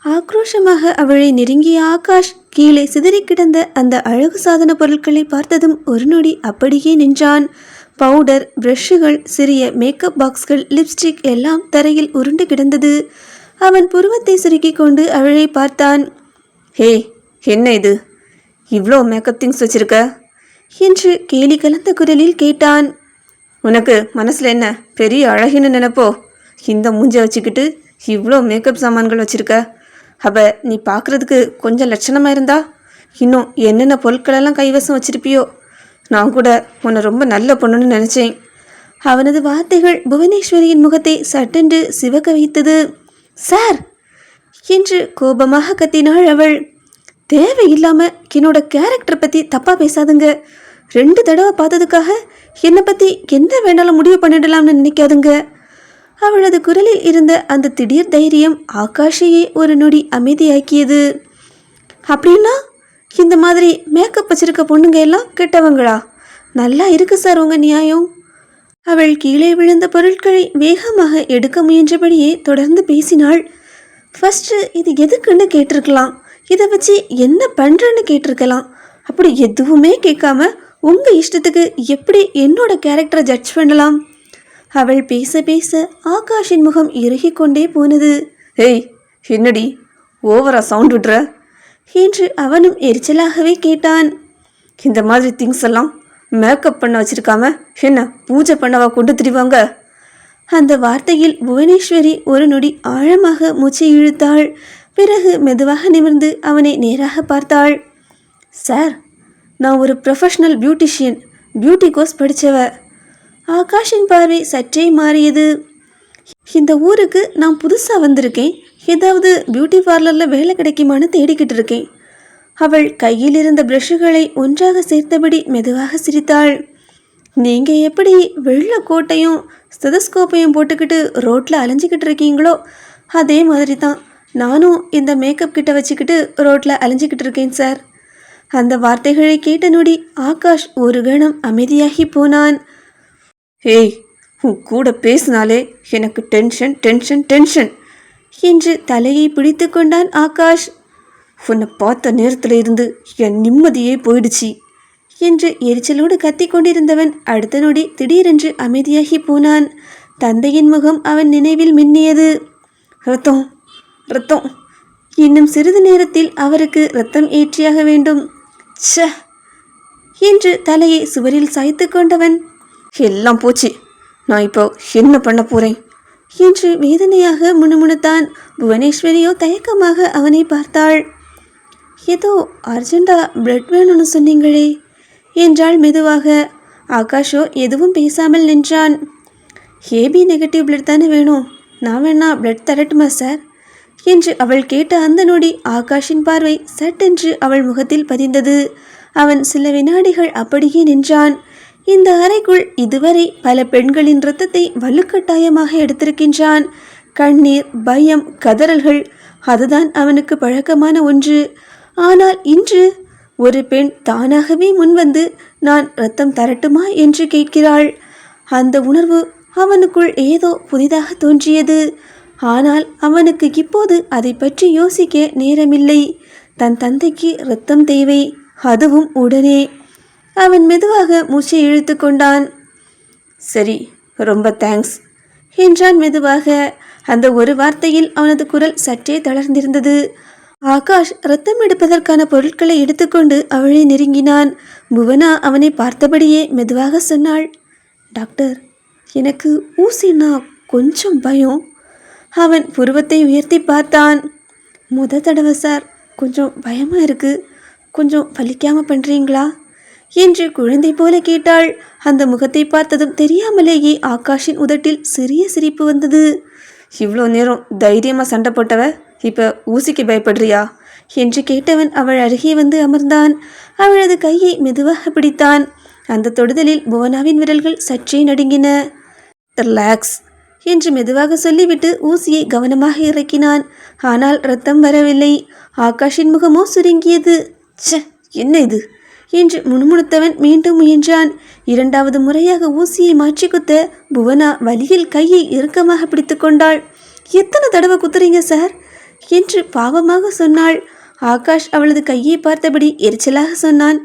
ஆக்ரோஷமாக அவளை நெருங்கிய ஆகாஷ் கீழே சிதறி கிடந்த அந்த அழகு சாதன பொருட்களை பார்த்ததும் ஒரு நொடி அப்படியே நின்றான். பவுடர், பிரஷ்கள், சிறிய மேக்கப் பாக்ஸ்கள், லிப்ஸ்டிக் எல்லாம் தரையில் உருண்டு கிடந்தது. அவன் புருவத்தை சுருக்கிக் கொண்டு அவளை பார்த்தான். ஹே, என்ன இது, இவ்வளோ மேக்கப் திங்ஸ் வச்சிருக்க என்று கேலி கலந்த குரலில் கேட்டான். உனக்கு மனசில் என்ன பெரிய அழகின்னு நினைப்போ? இந்த மூஞ்சை வச்சுக்கிட்டு இவ்வளோ மேக்கப் சாமான்கள் வச்சுருக்க. அப்போ நீ பார்க்குறதுக்கு கொஞ்சம் லட்சணமாக இருந்தா இன்னும் என்னென்ன பொருட்களெல்லாம் கைவசம் வச்சுருப்பியோ. நான் கூட உன்னை ரொம்ப நல்ல பொண்ணுன்னு நினச்சேன். அவனது வார்த்தைகள் புவனேஸ்வரியின் முகத்தை சட்டென்று சிவக்க வைத்தது. சார் என்று கோபமாக கத்தினாள் அவள். தேவையில்லாமல் என்னோட கேரக்டரை பற்றி தப்பாக பேசாதுங்க. 2 தடவை பார்த்ததுக்காக என்னை பற்றி என்ன வேணாலும் முடிவு பண்ணிடலாம்னு நினைக்காதுங்க. அவளது குரலில் இருந்த அந்த திடீர் தைரியம் ஆகாஷையே ஒரு நொடி அமைதியாக்கியது. அப்படின்னா இந்த மாதிரி மேக்கப் வச்சிருக்க பொண்ணுங்க எல்லாம் கெட்டவங்களா? நல்லா இருக்கு சார் உங்கள் நியாயம். அவள் கீழே விழுந்த பொருட்களை வேகமாக எடுக்க முயன்றபடியே தொடர்ந்து பேசினாள். ஃபஸ்ட்டு இது எதுக்குன்னு கேட்டிருக்கலாம், இதை வச்சு என்ன பண்ணுறேன்னு கேட்டிருக்கலாம். அப்படி எதுவுமே கேட்காம உங்கள் இஷ்டத்துக்கு எப்படி என்னோட கேரக்டரை ஜட்ஜ் பண்ணலாம்? அவள் பேச பேச ஆகாஷின் முகம் இறுகி கொண்டே போனது. ஏய், என்னடி ஓவரா சவுண்ட் விடுற என்று அவனும் எரிச்சலாகவே கேட்டான். இந்த மாதிரி திங்ஸ் எல்லாம் மேக்கப் பண்ண வச்சிருக்காம என்ன பூஜை பண்ணவா கொண்டு திரிவாங்க? அந்த வார்த்தையில் புவனேஸ்வரி ஒரு நொடி ஆழமாக மூச்சை இழுத்தாள். பிறகு மெதுவாக நிமிர்ந்து அவனை நேராக பார்த்தாள். சார், நான் ஒரு ப்ரொஃபஷ்னல் பியூட்டிஷியன், பியூட்டி கோர்ஸ் படித்தவ. ஆகாஷின் பார்வை சற்றே மாறியது. இந்த ஊருக்கு நான் புதுசாக வந்திருக்கேன், ஏதாவது பியூட்டி பார்லரில் வேலை கிடைக்குமான்னு தேடிக்கிட்டு இருக்கேன். அவள் கையில் இருந்த ப்ரஷ்களை ஒன்றாக சேர்த்தபடி மெதுவாக சிரித்தாள். நீங்கள் எப்படி வெள்ளை கோட்டையும் ஸ்டெதஸ்கோப்பையும் போட்டுக்கிட்டு ரோட்டில் அலைஞ்சிக்கிட்டு இருக்கீங்களோ அதே மாதிரி தான் நானும் இந்த மேக்கப் கிட்ட வச்சுக்கிட்டு ரோட்டில் அலைஞ்சிக்கிட்டு இருக்கேன் சார். அந்த வார்த்தைகளை கேட்ட நொடி ஆகாஷ் ஒரு கணம் அமைதியாகி போனான். ஏய், உன் கூட பேசினாலே எனக்கு டென்ஷன் டென்ஷன் டென்ஷன் என்று தலையை பிடித்து கொண்டான் ஆகாஷ். உன்னை பார்த்த நேரத்தில் இருந்து என் நிம்மதியே போயிடுச்சு என்று எரிச்சலோடு கத்தி கொண்டிருந்தவன் அடுத்த நொடி திடீரென்று அமைதியாகி போனான். தந்தையின் முகம் அவன் நினைவில் மின்னியது. ரத்தம் ரத்தம், இன்னும் சிறிது நேரத்தில் அவருக்கு ரத்தம் ஏற்றியாக வேண்டும். ச்ச என்று தலையை சுவரில் சாய்த்து கொண்டவன், எல்லாம் போச்சு, நான் இப்போ என்ன பண்ண போகிறேன் என்று வேதனையாக முணுமுணுத்தான். புவனேஸ்வரியோ தயக்கமாக அவனை பார்த்தாள். ஏதோ அர்ஜெண்டா பிளட் வேணும்னு சொன்னீங்களே என்றாள் மெதுவாக. ஆகாஷோ எதுவும் பேசாமல் நின்றான். ஏபி நெகட்டிவ் பிளட் தானே வேணும், நான் வேணா பிளட் தரட்டுமா சார் என்று அவள் கேட்ட அந்த நொடி ஆகாஷின் பார்வை சட்டென்று அவள் முகத்தில் பதிந்தது. அவன் சில வினாடிகள் அப்படியே நின்றான். இந்த அறைக்குள் இதுவரை பல பெண்களின் இரத்தத்தை வலுக்கட்டாயமாக எடுத்திருக்கின்றான். கண்ணீர், பயம், கதறல்கள், அதுதான் அவனுக்கு பழக்கமான ஒன்று. ஆனால் இன்று ஒரு பெண் தானாகவே முன்வந்து நான் இரத்தம் தரட்டுமா என்று கேட்கிறாள். அந்த உணர்வு அவனுக்குள் ஏதோ புதிதாக தோன்றியது. ஆனால் அவனுக்கு இப்போது அதை பற்றி யோசிக்க நேரமில்லை. தன் தந்தைக்கு இரத்தம் தேவை, அதுவும் உடனே. அவன் மெதுவாக மூச்சை இழுத்து கொண்டான். சரி, ரொம்ப தேங்க்ஸ் என்றான் மெதுவாக. அந்த ஒரு வார்த்தையில் அவனது குரல் சற்றே தளர்ந்திருந்தது. ஆகாஷ் ரத்தம் எடுப்பதற்கான பொருட்களை எடுத்துக்கொண்டு அவளை நெருங்கினான். புவனா அவனை பார்த்தபடியே மெதுவாக சொன்னாள், டாக்டர், எனக்கு ஊசினா கொஞ்சம் பயம். அவன் புருவத்தை உயர்த்தி பார்த்தான். தடவை சார், கொஞ்சம் பயமாக இருக்குது, கொஞ்சம் வலிக்காமல் பண்ணுறீங்களா என்று குழந்தை போல கேட்டாள். அந்த முகத்தை பார்த்ததும் தெரியாமலேயே ஆகாஷின் உதட்டில் சிறிய சிரிப்பு வந்தது. இவ்வளோ நேரம் தைரியமாக சண்டை போட்டவ இப்போ ஊசிக்கு பயப்படுறியா என்று கேட்டவன் அவள் அருகே வந்து அமர்ந்தான். அவளது கையை மெதுவாக பிடித்தான். அந்த தொடுதலில் புவனாவின் விரல்கள் சற்றே நடுங்கின. ரிலாக்ஸ் என்று மெதுவாக சொல்லிவிட்டு ஊசியை கவனமாக இறக்கினான். ஆனால் ரத்தம் வரவில்லை. ஆகாஷின் முகமோ சுருங்கியது. ச்சே, என்ன இது என்று முணுமுணுத்தவன் மீண்டும் முயன்றான். 2வது முறையாக ஊசியை மாற்றி குத்த புவனா வலியில் கையை இறுக்கமாக பிடித்து கொண்டாள். எத்தனை தடவை குத்துறீங்க சார் என்று பாவமாக சொன்னாள். ஆகாஷ் அவளது கையை பார்த்தபடி எரிச்சலாக சொன்னான்.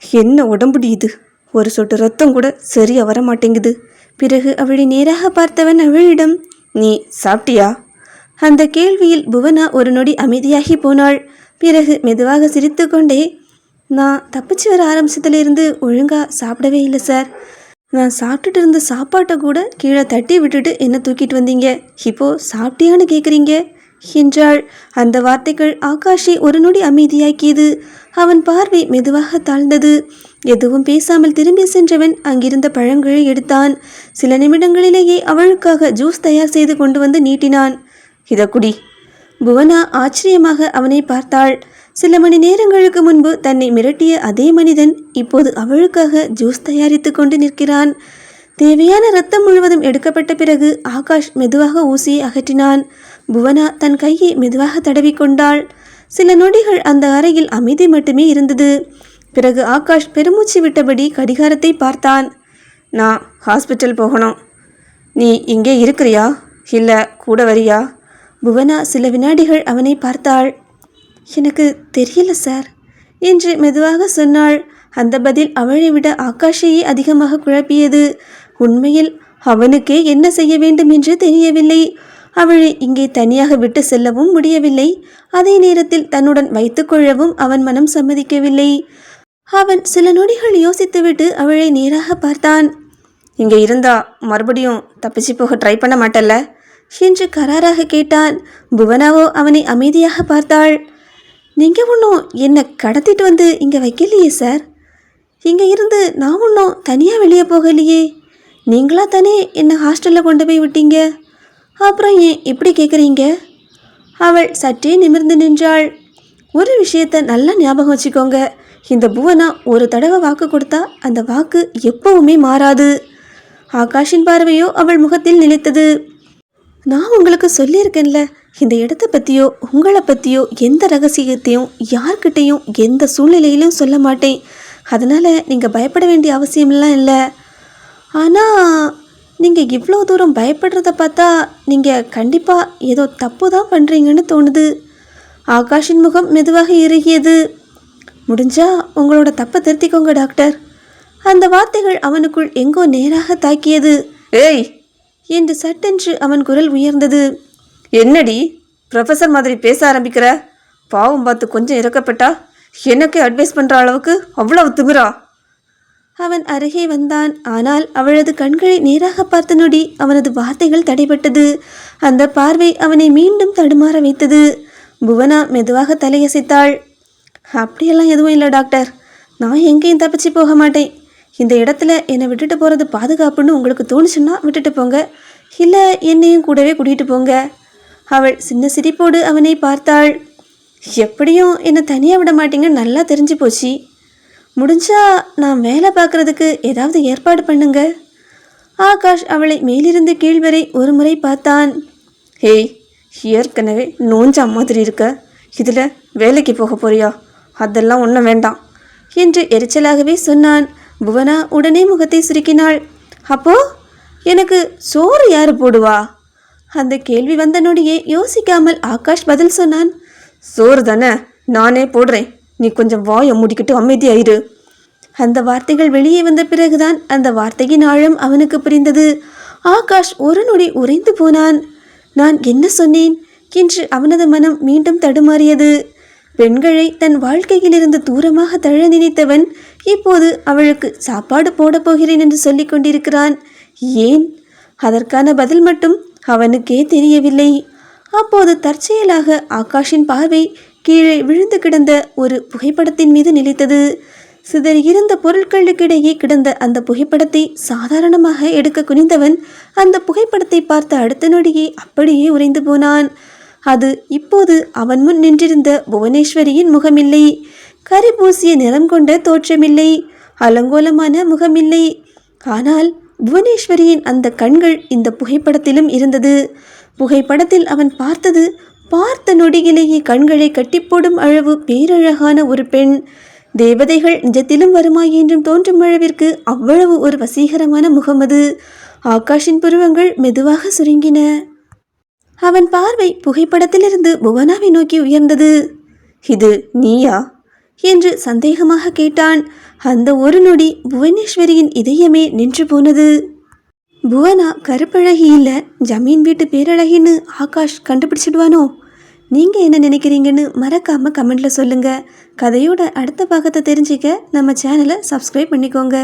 என்ன உடம்புடி இது? ஒரு சொட்டு ரத்தம் கூட சரியா வர மாட்டேங்குது. பிறகு அவளை நேராக பார்த்தவன் அவளிடம், நீ சாப்பிட்டியா? அந்த கேள்வியில் புவனா ஒரு நொடி அமைதியாகி போனாள். பிறகு மெதுவாக சிரித்து கொண்டே, நான் தப்பிச்சு வர ஆரம்பிச்சதுலேருந்து ஒழுங்காக சாப்பிடவே இல்லை சார். நான் சாப்பிட்டுட்டு இருந்த சாப்பாட்டை கூட கீழே தட்டி விட்டுட்டு என்ன தூக்கிட்டு வந்தீங்க. இப்போது சாப்பிட்டியான்னு கேட்குறீங்க என்றாள். அந்த வார்த்தைகள் ஆகாஷை ஒரு நொடி அமைதியாக்கியது. அவன் பார்வை மெதுவாக தாழ்ந்தது. எதுவும் பேசாமல் திரும்பி சென்றவன் அங்கிருந்த பழங்களை எடுத்தான். சில நிமிடங்களிலேயே அவளுக்காக ஜூஸ் தயார் செய்து கொண்டு வந்து நீட்டினான். இதை குடி. புவனா ஆச்சரியமாக அவனை பார்த்தாள். சில மணி நேரங்களுக்கு முன்பு தன்னை மிரட்டிய அதே மனிதன் இப்போது அவளுக்காக ஜூஸ் தயாரித்து கொண்டு நிற்கிறான். தேவையான ரத்தம் முழுவதும் எடுக்கப்பட்ட பிறகு ஆகாஷ் மெதுவாக ஊசியை அகற்றினான். புவனா தன் கையை மெதுவாக தடவிக்கொண்டாள். சில நொடிகள் அந்த அறையில் அமைதி மட்டுமே இருந்தது. பிறகு ஆகாஷ் பெருமூச்சு விட்டபடி கடிகாரத்தை பார்த்தான். நான் ஹாஸ்பிட்டல் போகணும். நீ இங்கே இருக்கிறியா இல்லை கூட வரியா? புவனா சில வினாடிகள் அவனை பார்த்தாள். எனக்கு தெரியல சார் என்று மெதுவாக சொன்னாள். அந்த பதில் அவளை விட ஆகாஷையே அதிகமாக குழப்பியது. உண்மையில் அவனுக்கே என்ன செய்ய வேண்டும் என்று தெரியவில்லை. அவளை இங்கே தனியாக விட்டு செல்லவும் முடியவில்லை. அதே நேரத்தில் தன்னுடன் வைத்துக்கொள்ளவும் அவன் மனம் சம்மதிக்கவில்லை. அவன் சில நொடிகள் யோசித்துவிட்டு அவளை நேராக பார்த்தான். இங்கே இருந்தா மறுபடியும் தப்பிச்சு போக ட்ரை பண்ண மாட்டல்ல என்று கராராக கேட்டான். புவனாவோ அவனை அமைதியாக பார்த்தாள். நீங்கள் ஒன்றும் என்னை கடத்திட்டு வந்து இங்கே வைக்கலையே சார். இங்கே இருந்து நான் ஒன்றும் தனியாக வெளியே போகலையே. நீங்களா தானே என்னை ஹாஸ்டலில் கொண்டு போய் விட்டீங்க. அப்புறம் ஏன் இப்படி கேட்குறீங்க? அவள் சற்றே நிமிர்ந்து நின்றாள். ஒரு விஷயத்தை நல்லா ஞாபகம் வச்சுக்கோங்க. இந்த புவனா ஒரு தடவை வாக்கு கொடுத்தா அந்த வாக்கு எப்பவுமே மாறாது. ஆகாஷின் பார்வையோ அவள் முகத்தில் நிலைத்தது. நான் உங்களுக்கு சொல்லியிருக்கேன்ல, இந்த இடத்த பற்றியோ உங்களை பற்றியோ எந்த ரகசியத்தையும் யார்கிட்டையும் எந்த சூழ்நிலையிலும் சொல்ல மாட்டேன். அதனால் நீங்கள் பயப்பட வேண்டிய அவசியமெல்லாம் இல்லை. ஆனால் நீங்கள் இவ்வளோ தூரம் பயப்படுறத பார்த்தா நீங்கள் கண்டிப்பாக ஏதோ தப்பு தான் பண்ணுறீங்கன்னு தோணுது. ஆகாஷின் முகம் மெதுவாக இறுகியது. முடிஞ்சா உங்களோட தப்பை திருத்திக்கோங்க டாக்டர். அந்த வார்த்தைகள் அவனுக்குள் எங்கோ நேராக தாக்கியது. ஏய் என்று சட்டென்று அவன் குரல் உயர்ந்தது. என்னடி ப்ரொஃபஸர் மாதிரி பேச ஆரம்பிக்கிற? பாவம் பார்த்து கொஞ்சம் இறக்கப்பட்டா எனக்கே அட்வைஸ் பண்ணுற அளவுக்கு அவ்வளவு திமிரா? அவன் அருகே வந்தான். ஆனால் அவளது கண்களை நேராக பார்த்த நொடி அவனது வார்த்தைகள் தடைபட்டது. அந்த பார்வை அவனை மீண்டும் தடுமாற வைத்தது. புவனா மெதுவாக தலையசைத்தாள். அப்படியெல்லாம் எதுவும் இல்லை டாக்டர். நான் எங்கேயும் தப்பிச்சு போக மாட்டேன். இந்த இடத்துல என்னை விட்டுட்டு போகிறது பாதுகாப்புன்னு உங்களுக்கு தோணுச்சுன்னா விட்டுட்டு போங்க, இல்லை என்னையும் கூடவே கூட்டிகிட்டு போங்க. அவள் சின்ன சிரிப்போடு அவனை பார்த்தாள். எப்படியும் என்னை தனியாக விட மாட்டீங்கன்னு நல்லா தெரிஞ்சு போச்சு. முடிஞ்சா நான் வேலை பார்க்குறதுக்கு ஏதாவது ஏற்பாடு பண்ணுங்க. ஆகாஷ் அவளை மேலிருந்து கீழ் வரை ஒரு முறை பார்த்தான். ஏய், ஏற்கனவே நோஞ்சா மாதிரி இருக்க, இதில் வேலைக்கு போக போறியா? அதெல்லாம் ஒன்றும் வேண்டாம் என்று எரிச்சலாகவே சொன்னான். புவனா உடனே முகத்தை சுருக்கினாள். அப்போ எனக்கு சோறு யார் போடுவா? அந்த கேள்வி வந்த நொடியே யோசிக்காமல் ஆகாஷ் பதில் சொன்னான். சோறு தானே, நானே போடுறேன். நீ கொஞ்சம் வாயை மூடிக்கிட்டு அமைதியாயிரு. அந்த வார்த்தைகள் வெளியே வந்த பிறகுதான் அந்த வார்த்தையின் ஆழம் அவனுக்கு புரிந்தது. ஆகாஷ் ஒரு நொடி உறைந்து போனான். நான் என்ன சொன்னேன் என்று அவனது மனம் மீண்டும் தடுமாறியது. பெண்களை தன் வாழ்க்கையிலிருந்து தூரமாக தள்ள நினைத்தவன் இப்போது அவளுக்கு சாப்பாடு போடப் போகிறேன் என்று சொல்லி கொண்டிருக்கிறான். ஏன்? அதற்கான பதில் மட்டும் அவனுக்கே தெரியவில்லை. அப்போது தற்செயலாக ஆகாஷின் பார்வை கீழே விழுந்து கிடந்த ஒரு புகைப்படத்தின் மீது நிலைத்தது. சிதறியிருந்த பொருட்களுக்கிடையே கிடந்த அந்த புகைப்படத்தை சாதாரணமாக எடுக்க குனிந்தவன் அந்த புகைப்படத்தை பார்த்த அடுத்த நொடியே அப்படியே உறைந்து போனான். அது இப்போது அவன் முன் நின்றிருந்த புவனேஸ்வரியின் முகமில்லை. கரி பூசிய நிறம் கொண்ட தோற்றமில்லை. அலங்கோலமான முகமில்லை. ஆனால் புவனேஸ்வரியின் அந்த கண்கள் இந்த புகைப்படத்திலும் இருந்தது. புகைப்படத்தில் அவன் பார்த்தது, பார்த்த நொடியிலேயே கண்களை கட்டிப்போடும் அளவு பேரழகான ஒரு பெண். தேவதைகள் நிஜத்திலும் வருமாய் என்றும் தோன்றும் அளவிற்கு அவ்வளவு ஒரு வசீகரமான முகம் அது. ஆகாஷின் புருவங்கள் மெதுவாக சுருங்கின. அவன் பார்வை புகைப்படத்திலிருந்து புவனாவை நோக்கி உயர்ந்தது. இது நீயா என்று சந்தேகமாக கேட்டான். அந்த ஒரு நொடி புவனேஸ்வரியின் இதயமே நின்று போனது. புவனா கருப்பழகி இல்லை, ஜமீன் வீட்டு பேரழகின்னு ஆகாஷ் கண்டுபிடிச்சிடுவானோ? நீங்கள் என்ன நினைக்கிறீங்கன்னு மறக்காமல் கமெண்டில் சொல்லுங்கள். கதையோட அடுத்த பாகத்தை தெரிஞ்சுக்க நம்ம சேனலை சப்ஸ்கிரைப் பண்ணிக்கோங்க.